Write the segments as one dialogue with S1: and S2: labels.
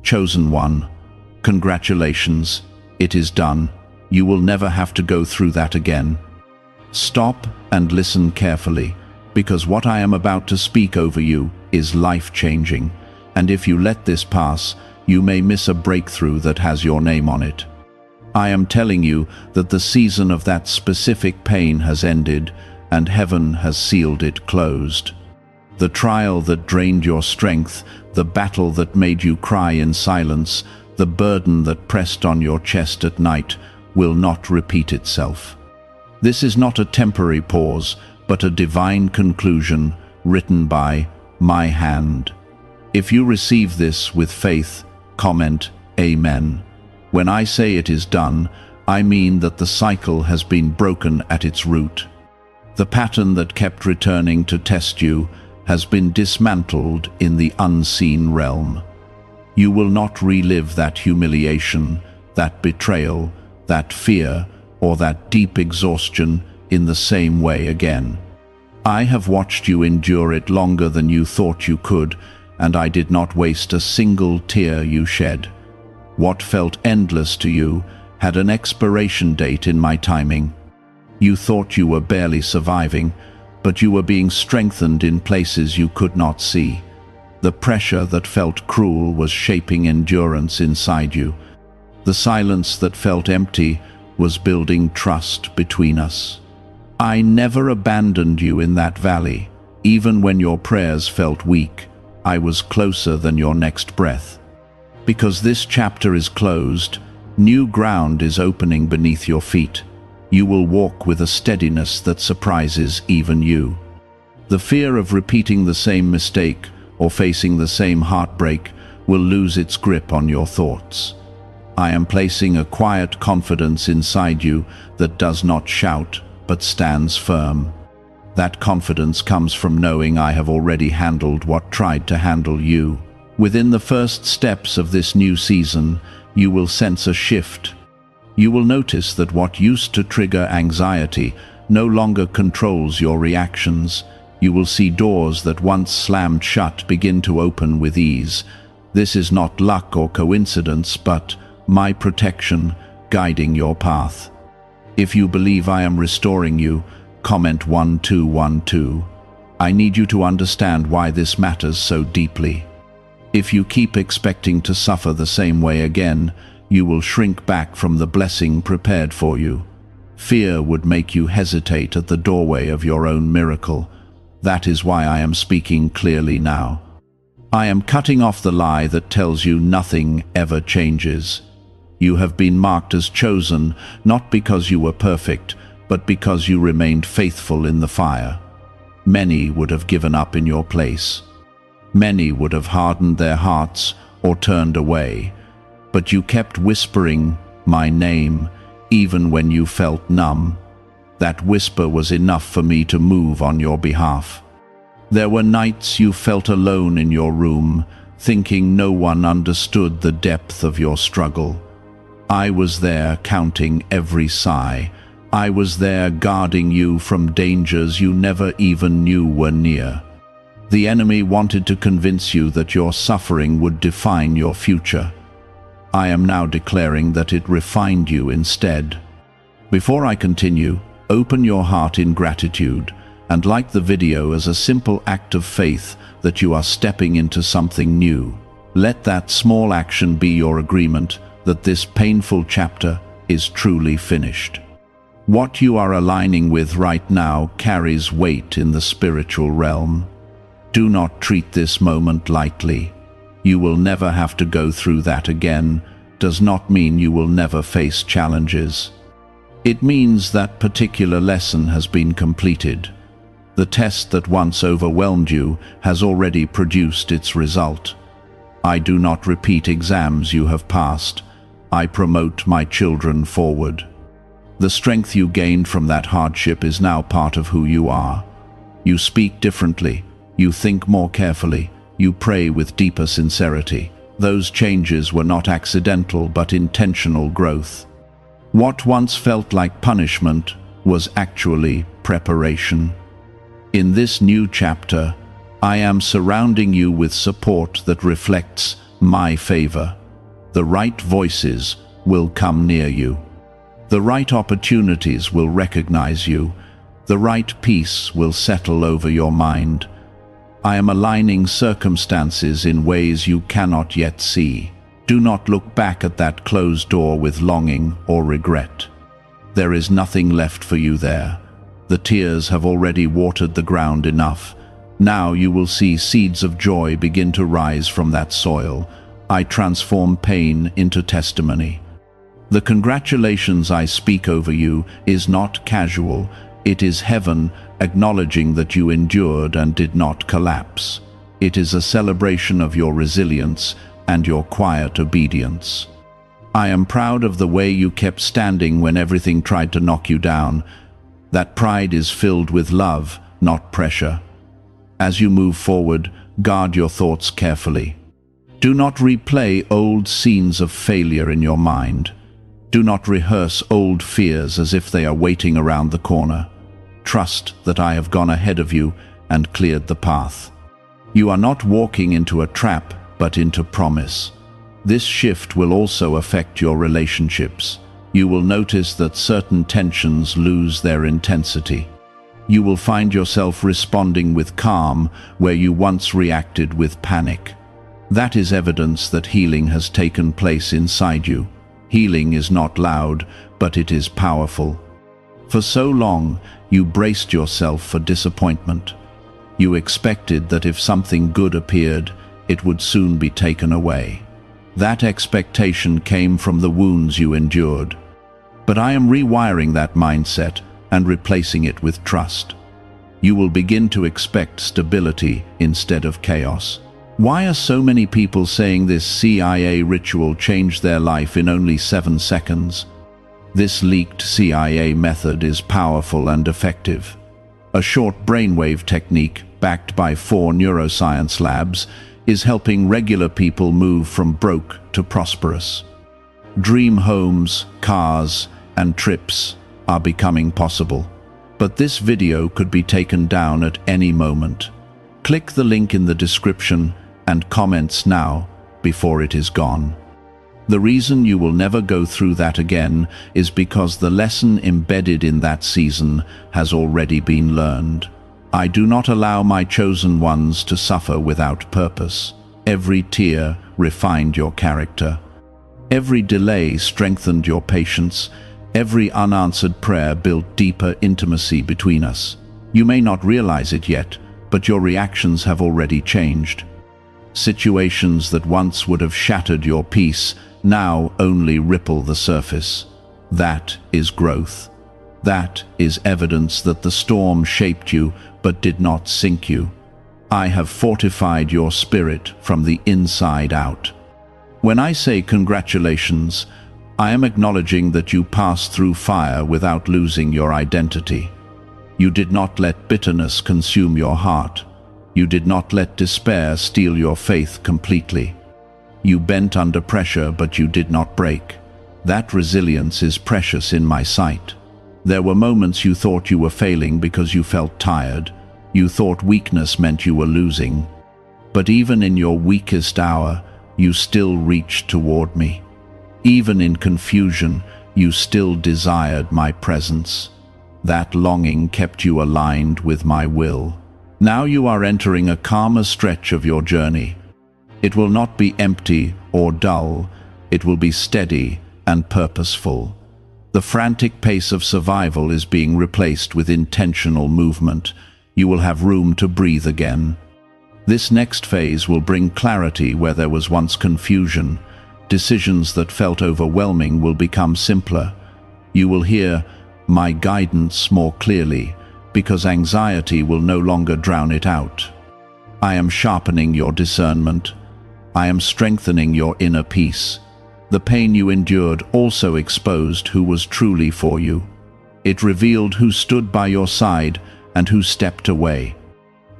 S1: Chosen one, congratulations, it is done. You will never have to go through that again. Stop and listen carefully, because what I am about to speak over you is life-changing, and if you let this pass, you may miss a breakthrough that has your name on it. I am telling you that the season of that specific pain has ended, and heaven has sealed it closed. The trial that drained your strength, the battle that made you cry in silence, the burden that pressed on your chest at night, will not repeat itself. This is not a temporary pause, but a divine conclusion written by my hand. If you receive this with faith, comment Amen. When I say it is done, I mean that the cycle has been broken at its root. The pattern that kept returning to test you has been dismantled in the unseen realm. You will not relive that humiliation, that betrayal, that fear, or that deep exhaustion in the same way again. I have watched you endure it longer than you thought you could, and I did not waste a single tear you shed. What felt endless to you had an expiration date in my timing. You thought you were barely surviving, but you were being strengthened in places you could not see. The pressure that felt cruel was shaping endurance inside you. The silence that felt empty was building trust between us. I never abandoned you in that valley. Even when your prayers felt weak, I was closer than your next breath. Because this chapter is closed, new ground is opening beneath your feet. You will walk with a steadiness that surprises even you. The fear of repeating the same mistake or facing the same heartbreak will lose its grip on your thoughts. I am placing a quiet confidence inside you that does not shout, but stands firm. That confidence comes from knowing I have already handled what tried to handle you. Within the first steps of this new season, you will sense a shift. You will notice that what used to trigger anxiety no longer controls your reactions. You will see doors that once slammed shut begin to open with ease. This is not luck or coincidence, but my protection guiding your path. If you believe I am restoring you, comment 1212. I need you to understand why this matters so deeply. If you keep expecting to suffer the same way again, you will shrink back from the blessing prepared for you. Fear would make you hesitate at the doorway of your own miracle. That is why I am speaking clearly now. I am cutting off the lie that tells you nothing ever changes. You have been marked as chosen, not because you were perfect, but because you remained faithful in the fire. Many would have given up in your place. Many would have hardened their hearts or turned away. But you kept whispering my name, even when you felt numb. That whisper was enough for me to move on your behalf. There were nights you felt alone in your room, thinking no one understood the depth of your struggle. I was there counting every sigh. I was there guarding you from dangers you never even knew were near. The enemy wanted to convince you that your suffering would define your future. I am now declaring that it refined you instead. Before I continue, open your heart in gratitude and like the video as a simple act of faith that you are stepping into something new. Let that small action be your agreement that this painful chapter is truly finished. What you are aligning with right now carries weight in the spiritual realm. Do not treat this moment lightly. You will never have to go through that again does not mean you will never face challenges. It means that particular lesson has been completed. The test that once overwhelmed you has already produced its result. I do not repeat exams you have passed. I promote my children forward. The strength you gained from that hardship is now part of who you are. You speak differently. You think more carefully. You pray with deeper sincerity. Those changes were not accidental but intentional growth. What once felt like punishment was actually preparation. In this new chapter, I am surrounding you with support that reflects my favor. The right voices will come near you. The right opportunities will recognize you. The right peace will settle over your mind. I am aligning circumstances in ways you cannot yet see. Do not look back at that closed door with longing or regret. There is nothing left for you there. The tears have already watered the ground enough. Now you will see seeds of joy begin to rise from that soil. I transform pain into testimony. The congratulations I speak over you is not casual. It is heaven acknowledging that you endured and did not collapse. It is a celebration of your resilience and your quiet obedience. I am proud of the way you kept standing when everything tried to knock you down. That pride is filled with love, not pressure. As you move forward, guard your thoughts carefully. Do not replay old scenes of failure in your mind. Do not rehearse old fears as if they are waiting around the corner. Trust that I have gone ahead of you and cleared the path. You are not walking into a trap, but into promise. This shift will also affect your relationships. You will notice that certain tensions lose their intensity. You will find yourself responding with calm where you once reacted with panic. That is evidence that healing has taken place inside you. Healing is not loud, but it is powerful. For so long, you braced yourself for disappointment. You expected that if something good appeared, it would soon be taken away. That expectation came from the wounds you endured. But I am rewiring that mindset and replacing it with trust. You will begin to expect stability instead of chaos. Why are so many people saying this CIA ritual changed their life in only 7 seconds? This leaked CIA method is powerful and effective. A short brainwave technique, backed by 4 neuroscience labs, is helping regular people move from broke to prosperous. Dream homes, cars, and trips are becoming possible. But this video could be taken down at any moment. Click the link in the description and comments now before it is gone. The reason you will never go through that again is because the lesson embedded in that season has already been learned. I do not allow my chosen ones to suffer without purpose. Every tear refined your character. Every delay strengthened your patience. Every unanswered prayer built deeper intimacy between us. You may not realize it yet, but your reactions have already changed. Situations that once would have shattered your peace now only ripple the surface. That is growth. That is evidence that the storm shaped you but did not sink you. I have fortified your spirit from the inside out. When I say congratulations, I am acknowledging that you passed through fire without losing your identity. You did not let bitterness consume your heart. You did not let despair steal your faith completely. You bent under pressure, but you did not break. That resilience is precious in my sight. There were moments you thought you were failing because you felt tired. You thought weakness meant you were losing. But even in your weakest hour, you still reached toward me. Even in confusion, you still desired my presence. That longing kept you aligned with my will. Now you are entering a calmer stretch of your journey. It will not be empty or dull. It will be steady and purposeful. The frantic pace of survival is being replaced with intentional movement. You will have room to breathe again. This next phase will bring clarity where there was once confusion. Decisions that felt overwhelming will become simpler. You will hear my guidance more clearly, because anxiety will no longer drown it out. I am sharpening your discernment. I am strengthening your inner peace. The pain you endured also exposed who was truly for you. It revealed who stood by your side and who stepped away.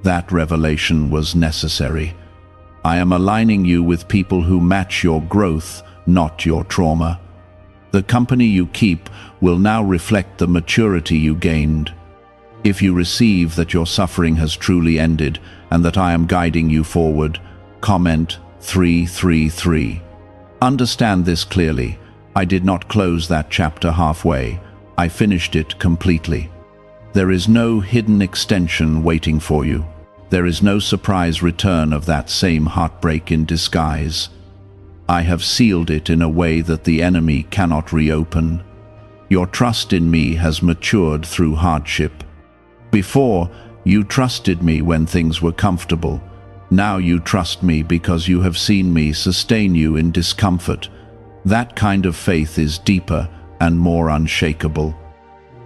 S1: That revelation was necessary. I am aligning you with people who match your growth, not your trauma. The company you keep will now reflect the maturity you gained. If you receive that your suffering has truly ended and that I am guiding you forward, comment 3:3:3. Understand this clearly. I did not close that chapter halfway. I finished it completely. There is no hidden extension waiting for you. There is no surprise return of that same heartbreak in disguise. I have sealed it in a way that the enemy cannot reopen. Your trust in me has matured through hardship. Before, you trusted me when things were comfortable. Now you trust me because you have seen me sustain you in discomfort. That kind of faith is deeper and more unshakable.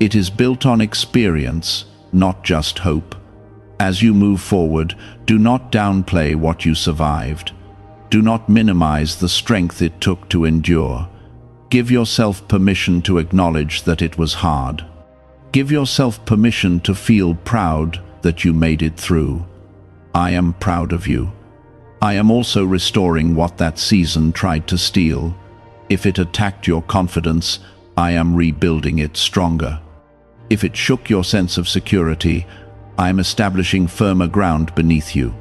S1: It is built on experience, not just hope. As you move forward, do not downplay what you survived. Do not minimize the strength it took to endure. Give yourself permission to acknowledge that it was hard. Give yourself permission to feel proud that you made it through. I am proud of you. I am also restoring what that season tried to steal. If it attacked your confidence, I am rebuilding it stronger. If it shook your sense of security, I am establishing firmer ground beneath you.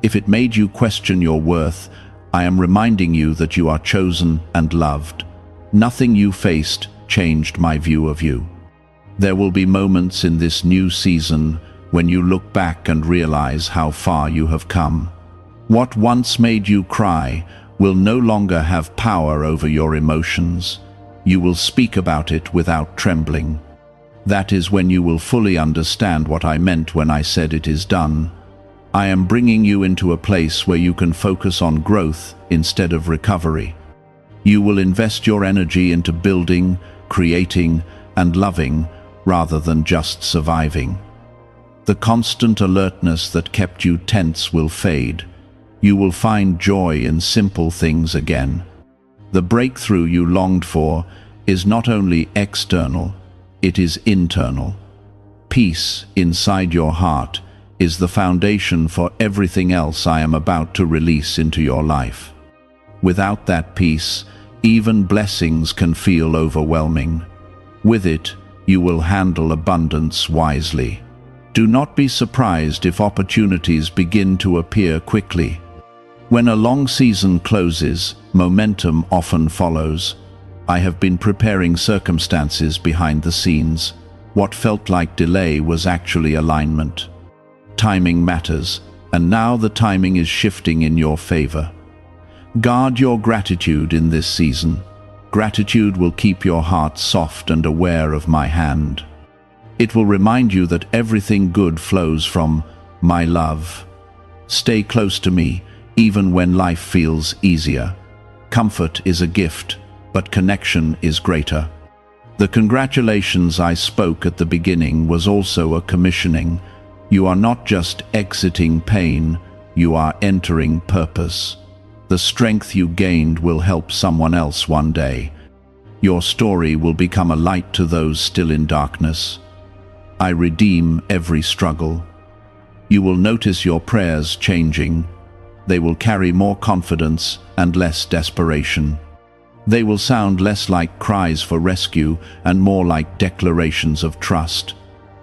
S1: If it made you question your worth, I am reminding you that you are chosen and loved. Nothing you faced changed my view of you. There will be moments in this new season when you look back and realize how far you have come. What once made you cry will no longer have power over your emotions. You will speak about it without trembling. That is when you will fully understand what I meant when I said it is done. I am bringing you into a place where you can focus on growth instead of recovery. You will invest your energy into building, creating, and loving rather than just surviving. The constant alertness that kept you tense will fade. You will find joy in simple things again. The breakthrough you longed for is not only external, it is internal. Peace inside your heart is the foundation for everything else I am about to release into your life. Without that peace, even blessings can feel overwhelming. With it, you will handle abundance wisely. Do not be surprised if opportunities begin to appear quickly. When a long season closes, momentum often follows. I have been preparing circumstances behind the scenes. What felt like delay was actually alignment. Timing matters, and now the timing is shifting in your favor. Guard your gratitude in this season. Gratitude will keep your heart soft and aware of my hand. It will remind you that everything good flows from my love. Stay close to me, even when life feels easier. Comfort is a gift, but connection is greater. The congratulations I spoke at the beginning was also a commissioning. You are not just exiting pain, you are entering purpose. The strength you gained will help someone else one day. Your story will become a light to those still in darkness. I redeem every struggle. You will notice your prayers changing. They will carry more confidence and less desperation. They will sound less like cries for rescue and more like declarations of trust.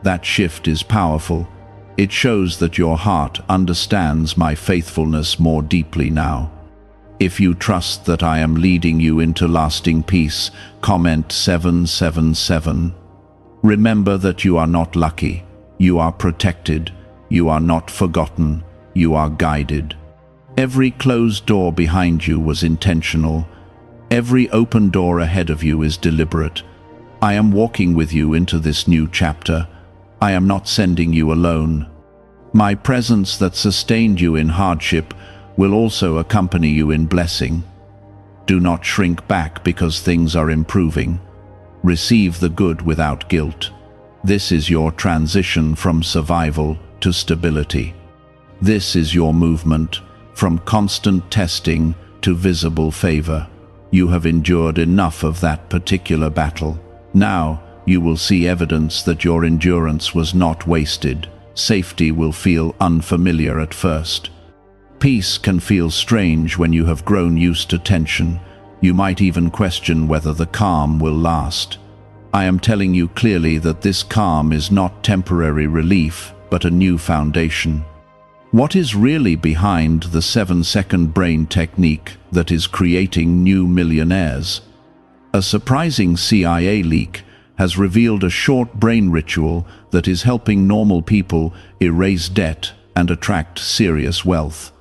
S1: That shift is powerful. It shows that your heart understands my faithfulness more deeply now. If you trust that I am leading you into lasting peace, comment 777. Remember that you are not lucky. You are protected. You are not forgotten. You are guided. Every closed door behind you was intentional. Every open door ahead of you is deliberate. I am walking with you into this new chapter. I am not sending you alone. My presence that sustained you in hardship will also accompany you in blessing. Do not shrink back because things are improving. Receive the good without guilt. This is your transition from survival to stability. This is your movement from constant testing to visible favor. You have endured enough of that particular battle. Now you will see evidence that your endurance was not wasted. Safety will feel unfamiliar at first. Peace can feel strange when you have grown used to tension. You might even question whether the calm will last. I am telling you clearly that this calm is not temporary relief, but a new foundation. What is really behind the 7-second brain technique that is creating new millionaires? A surprising CIA leak has revealed a short brain ritual that is helping normal people erase debt and attract serious wealth.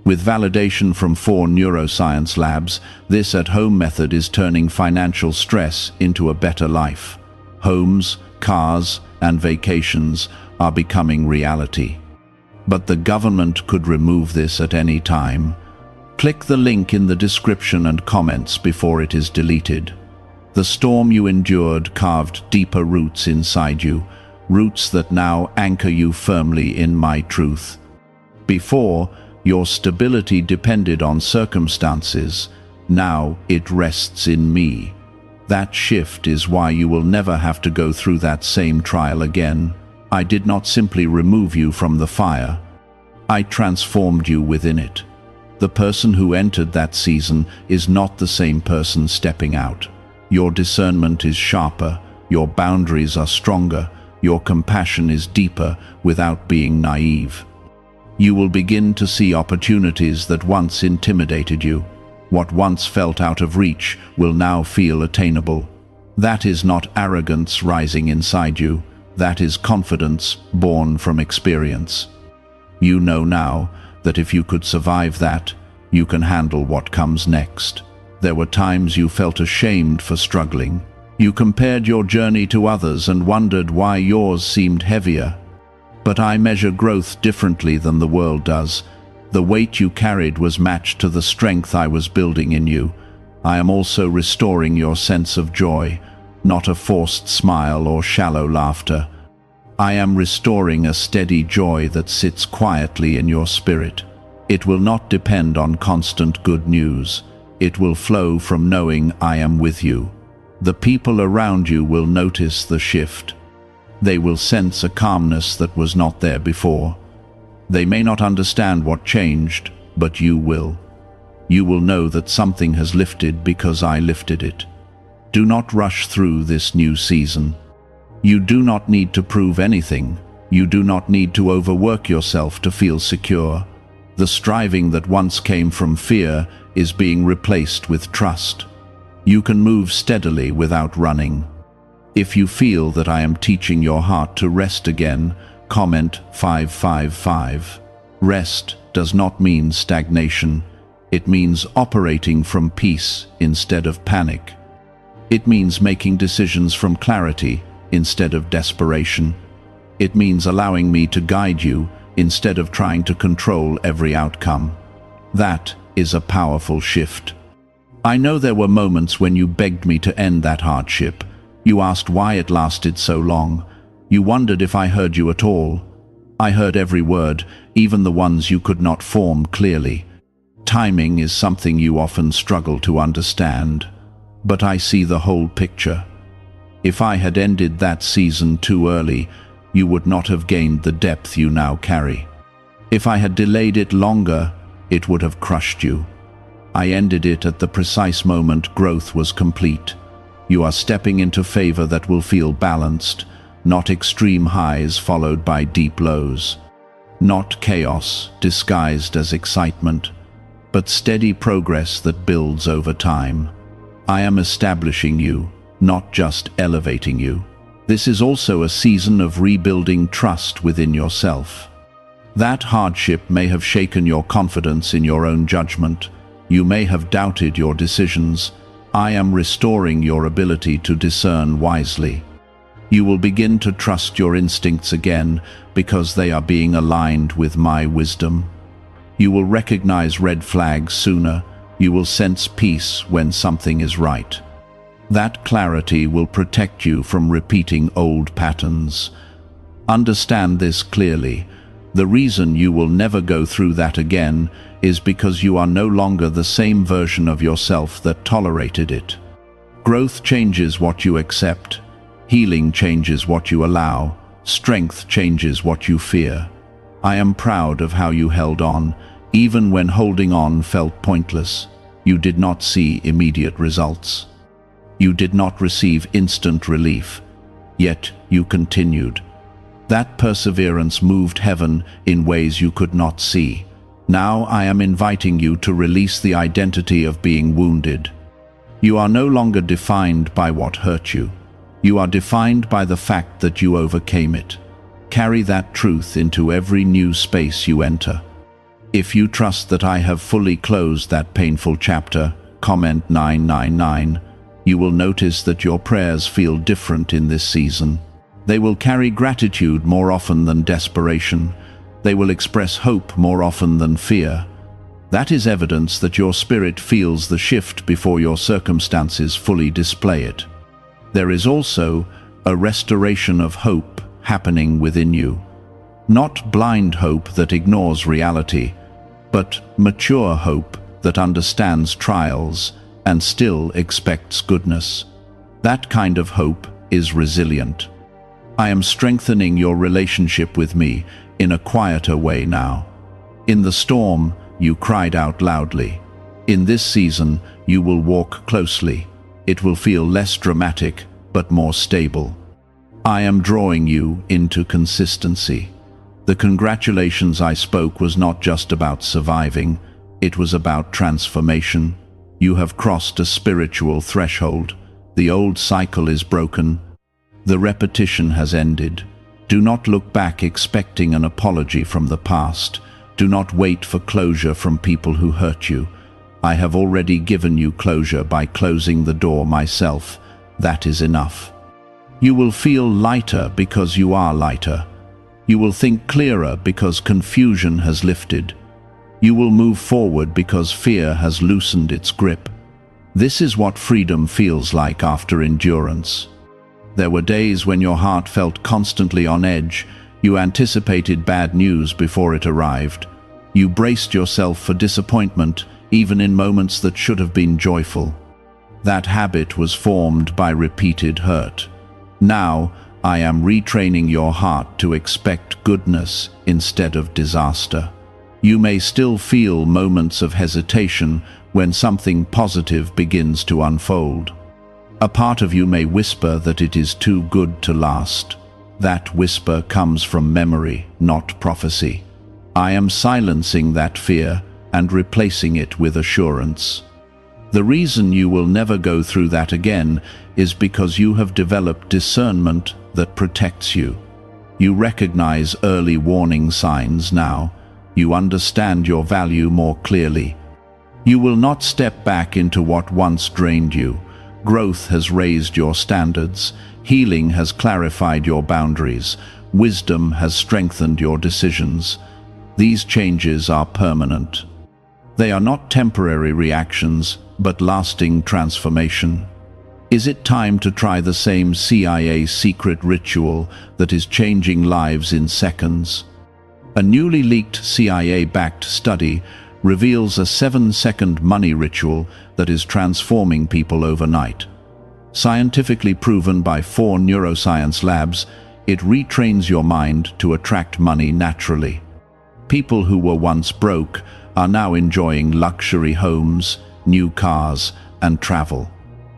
S1: With validation from 4 neuroscience labs, this at-home method is turning financial stress into a better life. Homes, cars, and vacations are becoming reality. But the government could remove this at any time. Click the link in the description and comments before it is deleted. The storm you endured carved deeper roots inside you, roots that now anchor you firmly in my truth. Before, your stability depended on circumstances. Now it rests in me. That shift is why you will never have to go through that same trial again. I did not simply remove you from the fire. I transformed you within it. The person who entered that season is not the same person stepping out. Your discernment is sharper, your boundaries are stronger, your compassion is deeper without being naive. You will begin to see opportunities that once intimidated you. What once felt out of reach will now feel attainable. That is not arrogance rising inside you. That is confidence born from experience. You know now that if you could survive that, you can handle what comes next. There were times you felt ashamed for struggling. You compared your journey to others and wondered why yours seemed heavier. But I measure growth differently than the world does. The weight you carried was matched to the strength I was building in you. I am also restoring your sense of joy, not a forced smile or shallow laughter. I am restoring a steady joy that sits quietly in your spirit. It will not depend on constant good news. It will flow from knowing I am with you. The people around you will notice the shift. They will sense a calmness that was not there before. They may not understand what changed, but you will. You will know that something has lifted because I lifted it. Do not rush through this new season. You do not need to prove anything. You do not need to overwork yourself to feel secure. The striving that once came from fear is being replaced with trust. You can move steadily without running. If you feel that I am teaching your heart to rest again, comment 555. Rest does not mean stagnation. It means operating from peace instead of panic. It means making decisions from clarity instead of desperation. It means allowing me to guide you instead of trying to control every outcome. That is a powerful shift. I know there were moments when you begged me to end that hardship. You asked why it lasted so long. You wondered if I heard you at all. I heard every word, even the ones you could not form clearly. Timing is something you often struggle to understand. But I see the whole picture. If I had ended that season too early, you would not have gained the depth you now carry. If I had delayed it longer, it would have crushed you. I ended it at the precise moment growth was complete. You are stepping into favor that will feel balanced, not extreme highs followed by deep lows. Not chaos disguised as excitement, but steady progress that builds over time. I am establishing you, not just elevating you. This is also a season of rebuilding trust within yourself. That hardship may have shaken your confidence in your own judgment. You may have doubted your decisions. I am restoring your ability to discern wisely. You will begin to trust your instincts again because they are being aligned with my wisdom. You will recognize red flags sooner. You will sense peace when something is right. That clarity will protect you from repeating old patterns. Understand this clearly. The reason you will never go through that again is because you are no longer the same version of yourself that tolerated it. Growth changes what you accept. Healing changes what you allow. Strength changes what you fear. I am proud of how you held on, even when holding on felt pointless. You did not see immediate results. You did not receive instant relief, yet you continued. That perseverance moved heaven in ways you could not see. Now I am inviting you to release the identity of being wounded. You are no longer defined by what hurt you. You are defined by the fact that you overcame it. Carry that truth into every new space you enter. If you trust that I have fully closed that painful chapter, comment 999. You will notice that your prayers feel different in this season. They will carry gratitude more often than desperation. They will express hope more often than fear. That is evidence that your spirit feels the shift before your circumstances fully display it. There is also a restoration of hope happening within you. Not blind hope that ignores reality, but mature hope that understands trials and still expects goodness. That kind of hope is resilient. I am strengthening your relationship with me in a quieter way now. In the storm, you cried out loudly. In this season, you will walk closely. It will feel less dramatic, but more stable. I am drawing you into consistency. The congratulations I spoke was not just about surviving, it was about transformation. You have crossed a spiritual threshold. The old cycle is broken. The repetition has ended. Do not look back expecting an apology from the past. Do not wait for closure from people who hurt you. I have already given you closure by closing the door myself. That is enough. You will feel lighter because you are lighter. You will think clearer because confusion has lifted. You will move forward because fear has loosened its grip. This is what freedom feels like after endurance. There were days when your heart felt constantly on edge. You anticipated bad news before it arrived. You braced yourself for disappointment, even in moments that should have been joyful. That habit was formed by repeated hurt. Now, I am retraining your heart to expect goodness instead of disaster. You may still feel moments of hesitation when something positive begins to unfold. A part of you may whisper that it is too good to last. That whisper comes from memory, not prophecy. I am silencing that fear and replacing it with assurance. The reason you will never go through that again is because you have developed discernment that protects you. You recognize early warning signs now. You understand your value more clearly. You will not step back into what once drained you. Growth has raised your standards. Healing has clarified your boundaries. Wisdom has strengthened your decisions. These changes are permanent. They are not temporary reactions, but lasting transformation. Is it time to try the same CIA secret ritual that is changing lives in seconds? A newly leaked CIA-backed study reveals a 7-second money ritual that is transforming people overnight. Scientifically proven by 4 neuroscience labs, it retrains your mind to attract money naturally. People who were once broke are now enjoying luxury homes, new cars, and travel.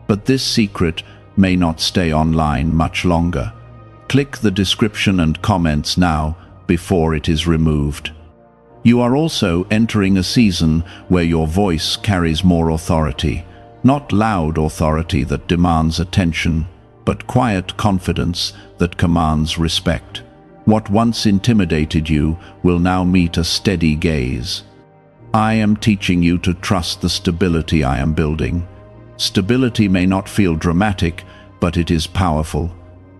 S1: But this secret may not stay online much longer. Click the description and comments now before it is removed. You are also entering a season where your voice carries more authority. Not loud authority that demands attention, but quiet confidence that commands respect. What once intimidated you will now meet a steady gaze. I am teaching you to trust the stability I am building. Stability may not feel dramatic, but it is powerful.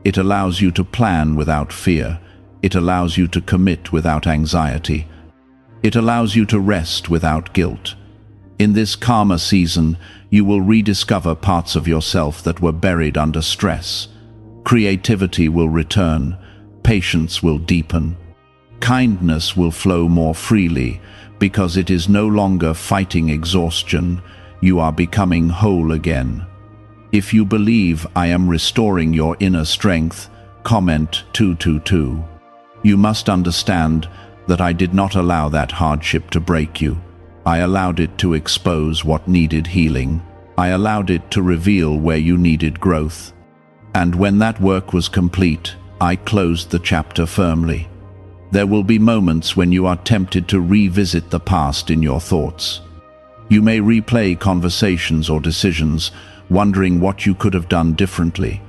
S1: It allows you to plan without fear. It allows you to commit without anxiety. It allows you to rest without guilt. In this calmer season, you will rediscover parts of yourself that were buried under stress. Creativity will return. Patience will deepen. Kindness will flow more freely because it is no longer fighting exhaustion. You are becoming whole again. If you believe I am restoring your inner strength, comment 222. You must understand that I did not allow that hardship to break you. I allowed it to expose what needed healing. I allowed it to reveal where you needed growth. And when that work was complete, I closed the chapter firmly. There will be moments when you are tempted to revisit the past in your thoughts. You may replay conversations or decisions, wondering what you could have done differently.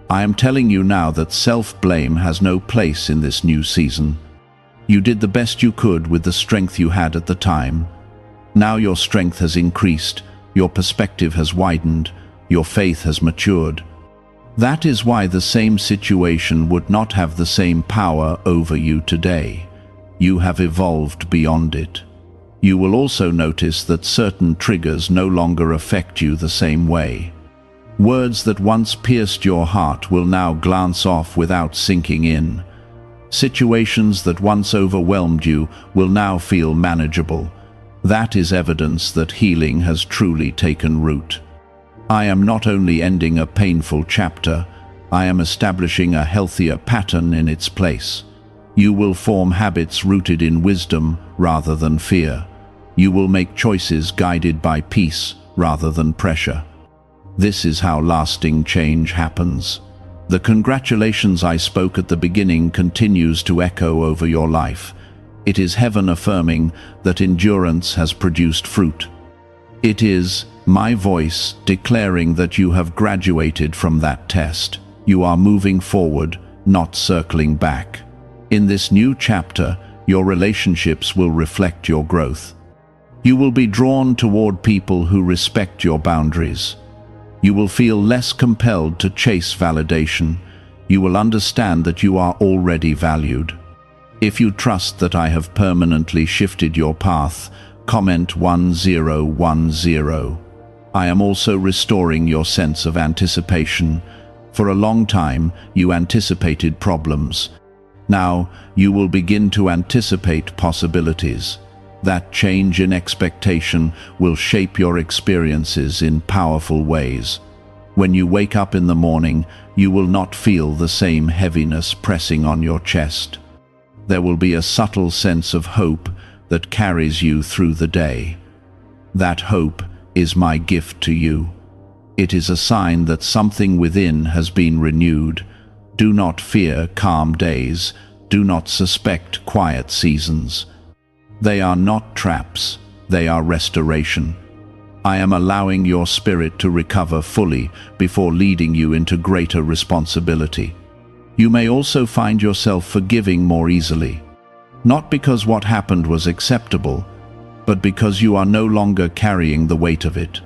S1: I am telling you now that self-blame has no place in this new season. You did the best you could with the strength you had at the time. Now your strength has increased, your perspective has widened, your faith has matured. That is why the same situation would not have the same power over you today. You have evolved beyond it. You will also notice that certain triggers no longer affect you the same way. Words that once pierced your heart will now glance off without sinking in. Situations that once overwhelmed you will now feel manageable. That is evidence that healing has truly taken root. I am not only ending a painful chapter, I am establishing a healthier pattern in its place. You will form habits rooted in wisdom rather than fear. You will make choices guided by peace rather than pressure. This is how lasting change happens. The congratulations I spoke at the beginning continues to echo over your life. It is heaven affirming that endurance has produced fruit. It is my voice declaring that you have graduated from that test. You are moving forward, not circling back. In this new chapter, your relationships will reflect your growth. You will be drawn toward people who respect your boundaries. You will feel less compelled to chase validation. You will understand that you are already valued. If you trust that I have permanently shifted your path, comment 1010. I am also restoring your sense of anticipation. For a long time, you anticipated problems. Now, you will begin to anticipate possibilities. That change in expectation will shape your experiences in powerful ways. When you wake up in the morning, you will not feel the same heaviness pressing on your chest. There will be a subtle sense of hope that carries you through the day. That hope is my gift to you. It is a sign that something within has been renewed. Do not fear calm days. Do not suspect quiet seasons. They are not traps, they are restoration. I am allowing your spirit to recover fully before leading you into greater responsibility. You may also find yourself forgiving more easily. Not because what happened was acceptable, but because you are no longer carrying the weight of it.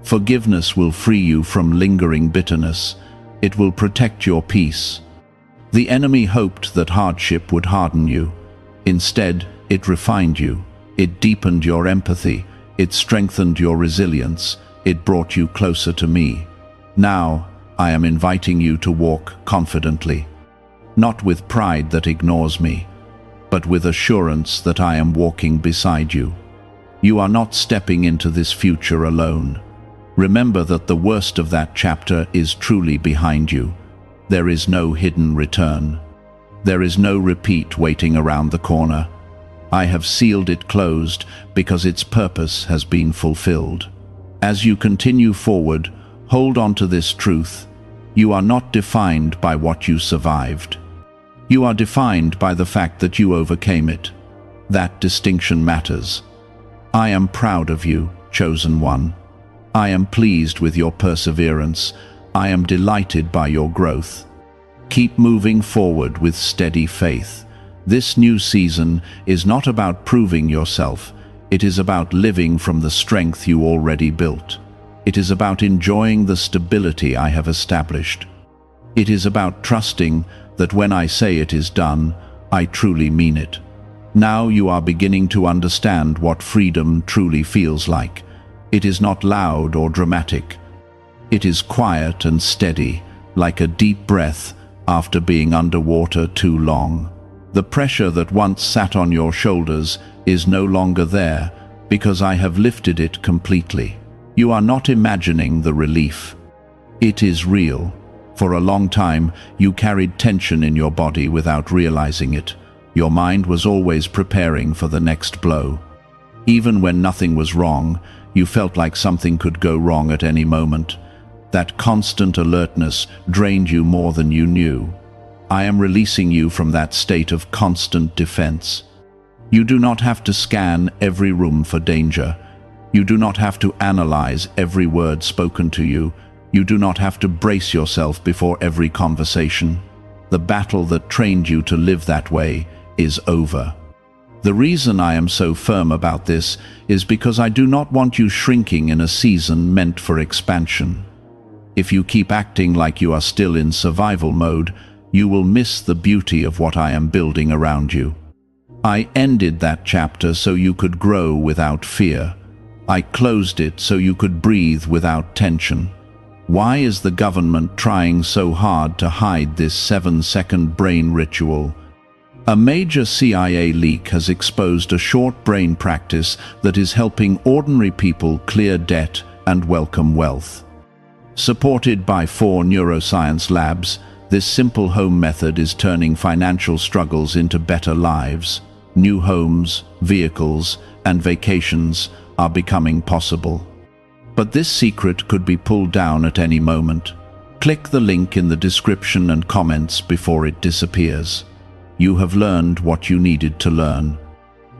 S1: Forgiveness will free you from lingering bitterness. It will protect your peace. The enemy hoped that hardship would harden you. Instead, it refined you. It deepened your empathy. It strengthened your resilience. It brought you closer to me. Now, I am inviting you to walk confidently, not with pride that ignores me, but with assurance that I am walking beside you. You are not stepping into this future alone. Remember that the worst of that chapter is truly behind you. There is no hidden return. There is no repeat waiting around the corner. I have sealed it closed because its purpose has been fulfilled. As you continue forward, hold on to this truth. You are not defined by what you survived. You are defined by the fact that you overcame it. That distinction matters. I am proud of you, chosen one. I am pleased with your perseverance. I am delighted by your growth. Keep moving forward with steady faith. This new season is not about proving yourself. It is about living from the strength you already built. It is about enjoying the stability I have established. It is about trusting that when I say it is done, I truly mean it. Now you are beginning to understand what freedom truly feels like. It is not loud or dramatic. It is quiet and steady, like a deep breath after being underwater too long. The pressure that once sat on your shoulders is no longer there because I have lifted it completely. You are not imagining the relief. It is real. For a long time, you carried tension in your body without realizing it. Your mind was always preparing for the next blow. Even when nothing was wrong, you felt like something could go wrong at any moment. That constant alertness drained you more than you knew. I am releasing you from that state of constant defense. You do not have to scan every room for danger. You do not have to analyze every word spoken to you. You do not have to brace yourself before every conversation. The battle that trained you to live that way is over. The reason I am so firm about this is because I do not want you shrinking in a season meant for expansion. If you keep acting like you are still in survival mode, you will miss the beauty of what I am building around you. I ended that chapter so you could grow without fear. I closed it so you could breathe without tension. Why is the government trying so hard to hide this 7-second brain ritual? A major CIA leak has exposed a short brain practice that is helping ordinary people clear debt and welcome wealth. Supported by 4 neuroscience labs, this simple home method is turning financial struggles into better lives. New homes, vehicles, and vacations are becoming possible. But this secret could be pulled down at any moment. Click the link in the description and comments before it disappears. You have learned what you needed to learn.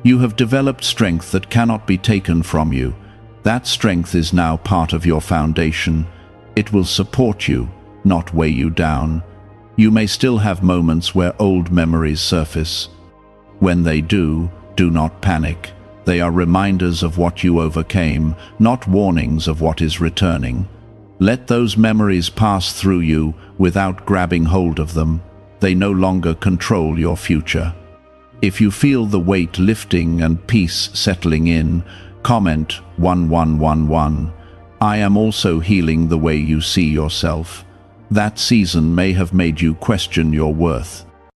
S1: You have developed strength that cannot be taken from you. That strength is now part of your foundation. It will support you, not weigh you down. You may still have moments where old memories surface. When they do not panic. They are reminders of what you overcame, not warnings of what is returning. Let those memories pass through you without grabbing hold of them. They no longer control your future. If you feel the weight lifting and peace settling in, comment 1111. I am also healing the way you see yourself. That season may have made you question your worth.